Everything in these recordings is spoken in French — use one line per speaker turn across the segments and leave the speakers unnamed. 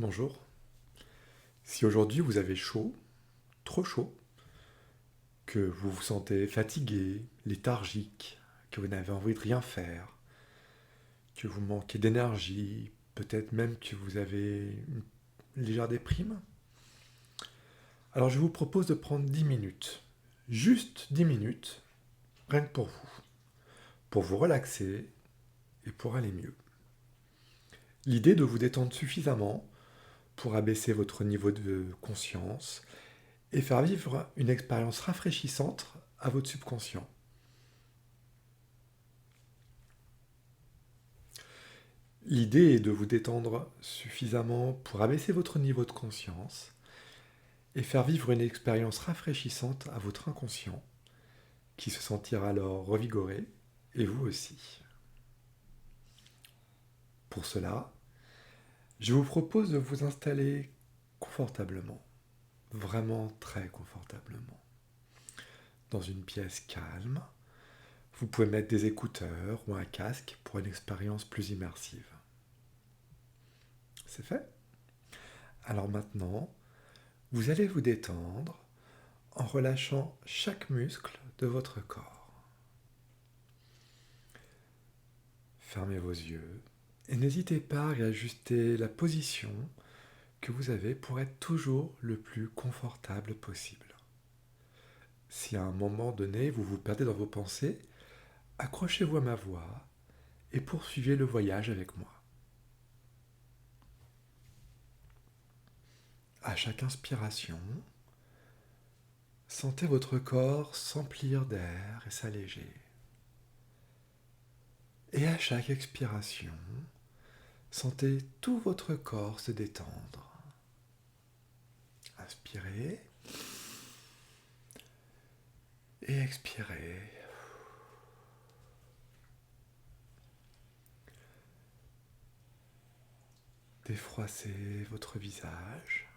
Bonjour. Si aujourd'hui vous avez chaud, trop chaud, que vous vous sentez fatigué, léthargique, que vous n'avez envie de rien faire, que vous manquez d'énergie, peut-être même que vous avez une légère déprime, alors je vous propose de prendre 10 minutes, juste 10 minutes, rien que pour vous relaxer et pour aller mieux. L'idée de vous détendre suffisamment pour abaisser votre niveau de conscience et faire vivre une expérience rafraîchissante à votre subconscient. L'idée est de vous détendre suffisamment pour abaisser votre niveau de conscience et faire vivre une expérience rafraîchissante à votre inconscient, qui se sentira alors revigoré, et vous aussi. Pour cela, je vous propose de vous installer confortablement, vraiment très confortablement, dans une pièce calme. Vous pouvez mettre des écouteurs ou un casque pour une expérience plus immersive. C'est fait? Alors maintenant, vous allez vous détendre en relâchant chaque muscle de votre corps. Fermez vos yeux et n'hésitez pas à réajuster la position que vous avez pour être toujours le plus confortable possible. Si à un moment donné vous vous perdez dans vos pensées, accrochez-vous à ma voix et poursuivez le voyage avec moi. À chaque inspiration, sentez votre corps s'emplir d'air et s'alléger. Et à chaque expiration, sentez tout votre corps se détendre. Inspirez et expirez. Défroissez votre visage.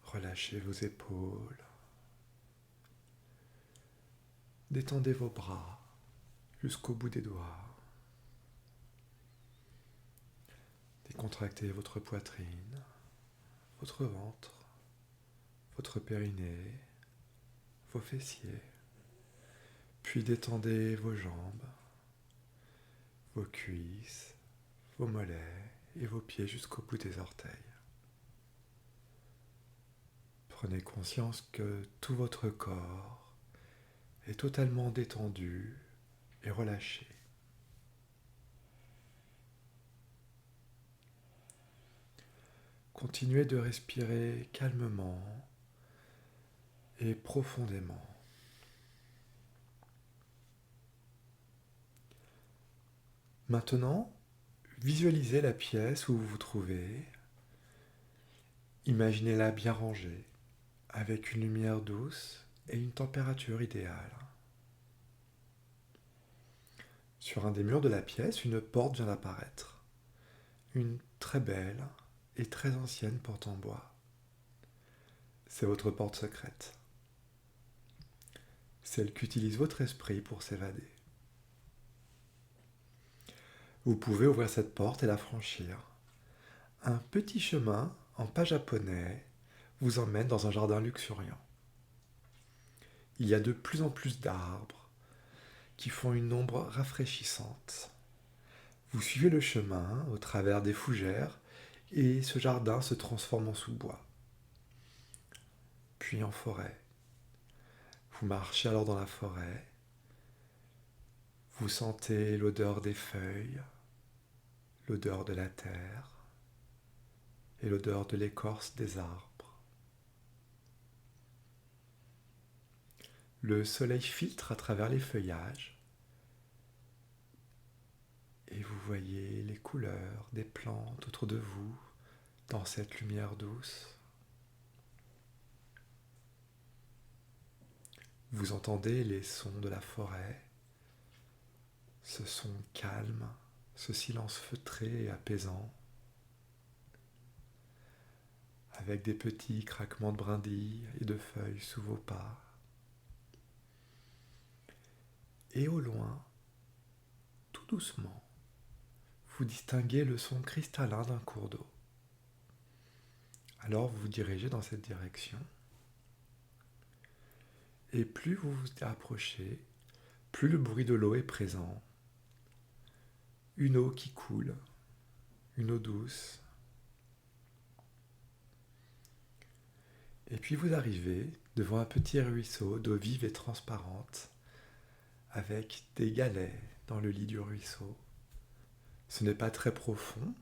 Relâchez vos épaules. Détendez vos bras jusqu'au bout des doigts. Décontractez votre poitrine, votre ventre, votre périnée, vos fessiers. Puis détendez vos jambes, vos cuisses, vos mollets et vos pieds jusqu'au bout des orteils. Prenez conscience que tout votre corps est totalement détendu et relâché. Continuez de respirer calmement et profondément. Maintenant, visualisez la pièce où vous vous trouvez. Imaginez-la bien rangée, avec une lumière douce et une température idéale. Sur un des murs de la pièce, une porte vient d'apparaître. Une très belle et très ancienne porte en bois. C'est votre porte secrète. Celle qu'utilise votre esprit pour s'évader. Vous pouvez ouvrir cette porte et la franchir. Un petit chemin en pas japonais vous emmène dans un jardin luxuriant. Il y a de plus en plus d'arbres qui font une ombre rafraîchissante. Vous suivez le chemin au travers des fougères et ce jardin se transforme en sous-bois, puis en forêt. Vous marchez alors dans la forêt, vous sentez l'odeur des feuilles, l'odeur de la terre et l'odeur de l'écorce des arbres. Le soleil filtre à travers les feuillages et vous voyez les couleurs des plantes autour de vous dans cette lumière douce. Vous entendez les sons de la forêt, ce son calme, ce silence feutré et apaisant, avec des petits craquements de brindilles et de feuilles sous vos pas. Et au loin, tout doucement, vous distinguez le son cristallin d'un cours d'eau. Alors vous vous dirigez dans cette direction. Et plus vous vous approchez, plus le bruit de l'eau est présent. Une eau qui coule, une eau douce. Et puis vous arrivez devant un petit ruisseau d'eau vive et transparente, avec des galets dans le lit du ruisseau. Ce n'est pas très profond,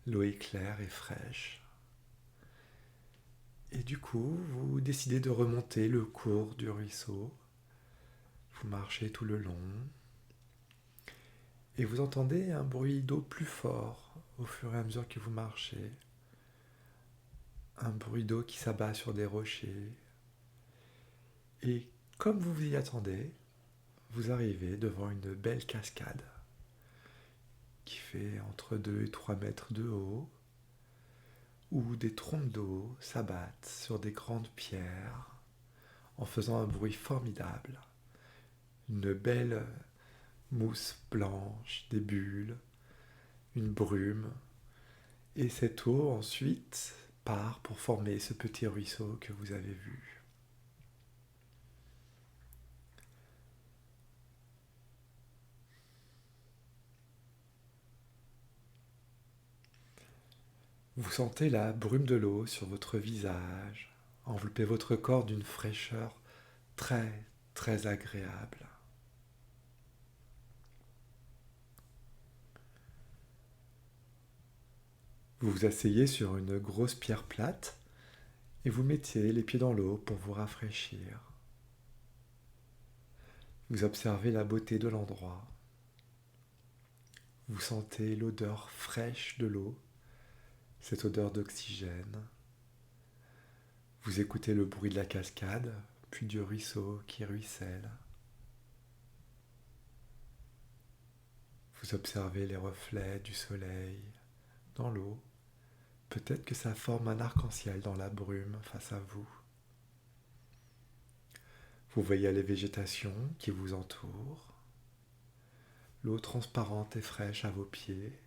l'eau est claire et fraîche. Et du coup, vous décidez de remonter le cours du ruisseau. Vous marchez tout le long. Et vous entendez un bruit d'eau plus fort au fur et à mesure que vous marchez. Un bruit d'eau qui s'abat sur des rochers. Et comme vous vous y attendez, vous arrivez devant une belle cascade qui fait entre 2 et 3 mètres de haut, où des trompes d'eau s'abattent sur des grandes pierres en faisant un bruit formidable. Une belle mousse blanche, des bulles, une brume. Et cette eau ensuite part pour former ce petit ruisseau que vous avez vu. Vous sentez la brume de l'eau sur votre visage, envelopper votre corps d'une fraîcheur très, très agréable. Vous vous asseyez sur une grosse pierre plate et vous mettez les pieds dans l'eau pour vous rafraîchir. Vous observez la beauté de l'endroit. Vous sentez l'odeur fraîche de l'eau, cette odeur d'oxygène. Vous écoutez le bruit de la cascade, puis du ruisseau qui ruisselle. Vous observez les reflets du soleil dans l'eau. Peut-être que ça forme un arc-en-ciel dans la brume face à vous. Vous voyez les végétations qui vous entourent. L'eau transparente et fraîche à vos pieds.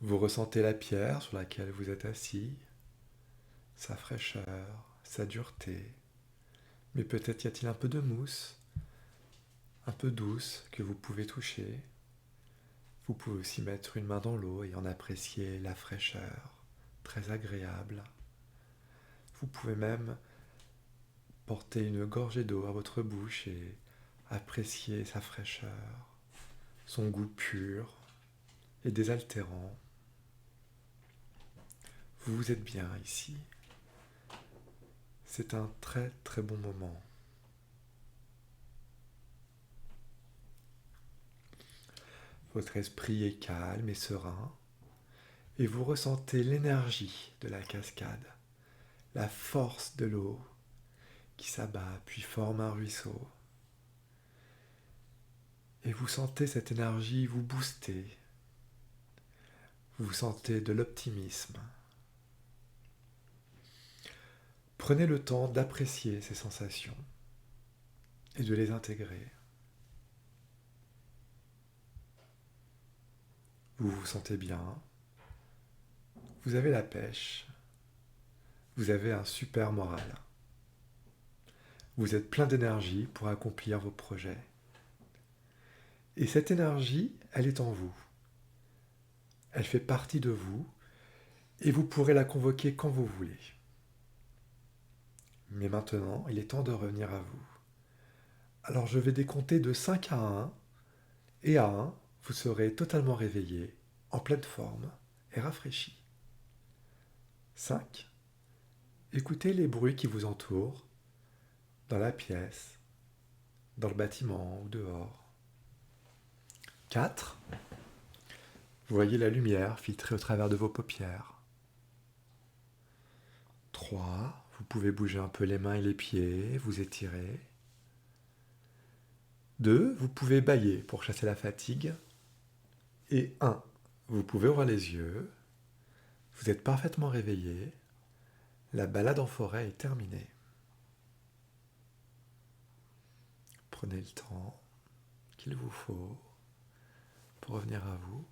Vous ressentez la pierre sur laquelle vous êtes assis, sa fraîcheur, sa dureté. Mais peut-être y a-t-il un peu de mousse, un peu douce que vous pouvez toucher. Vous pouvez aussi mettre une main dans l'eau et en apprécier la fraîcheur, très agréable. Vous pouvez même porter une gorgée d'eau à votre bouche et apprécier sa fraîcheur, son goût pur et désaltérant. Vous êtes bien ici. C'est un très très bon moment. Votre esprit est calme et serein et vous ressentez l'énergie de la cascade, la force de l'eau qui s'abat puis forme un ruisseau. Et vous sentez cette énergie vous booster. Vous sentez de l'optimisme. Prenez le temps d'apprécier ces sensations et de les intégrer. Vous vous sentez bien. Vous avez la pêche. Vous avez un super moral. Vous êtes plein d'énergie pour accomplir vos projets. Et cette énergie, elle est en vous. Elle fait partie de vous et vous pourrez la convoquer quand vous voulez. Mais maintenant, il est temps de revenir à vous. Alors je vais décompter de 5 à 1 et à 1, vous serez totalement réveillé, en pleine forme et rafraîchi. 5. Écoutez les bruits qui vous entourent, dans la pièce, dans le bâtiment ou dehors. 4. Vous voyez la lumière filtrer au travers de vos paupières. 3. Vous pouvez bouger un peu les mains et les pieds, vous étirer. 2. Vous pouvez bâiller pour chasser la fatigue. Et 1. Vous pouvez ouvrir les yeux. Vous êtes parfaitement réveillé. La balade en forêt est terminée. Prenez le temps qu'il vous faut pour revenir à vous.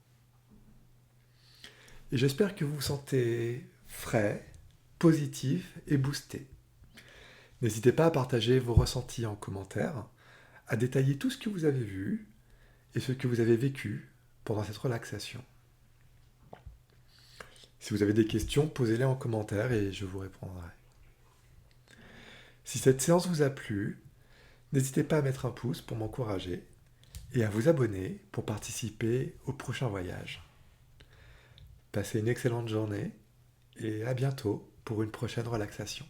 Et j'espère que vous vous sentez frais, positif et boosté. N'hésitez pas à partager vos ressentis en commentaire, à détailler tout ce que vous avez vu et ce que vous avez vécu pendant cette relaxation. Si vous avez des questions, posez-les en commentaire et je vous répondrai. Si cette séance vous a plu, n'hésitez pas à mettre un pouce pour m'encourager et à vous abonner pour participer au prochain voyage. Passez une excellente journée et à bientôt pour une prochaine relaxation.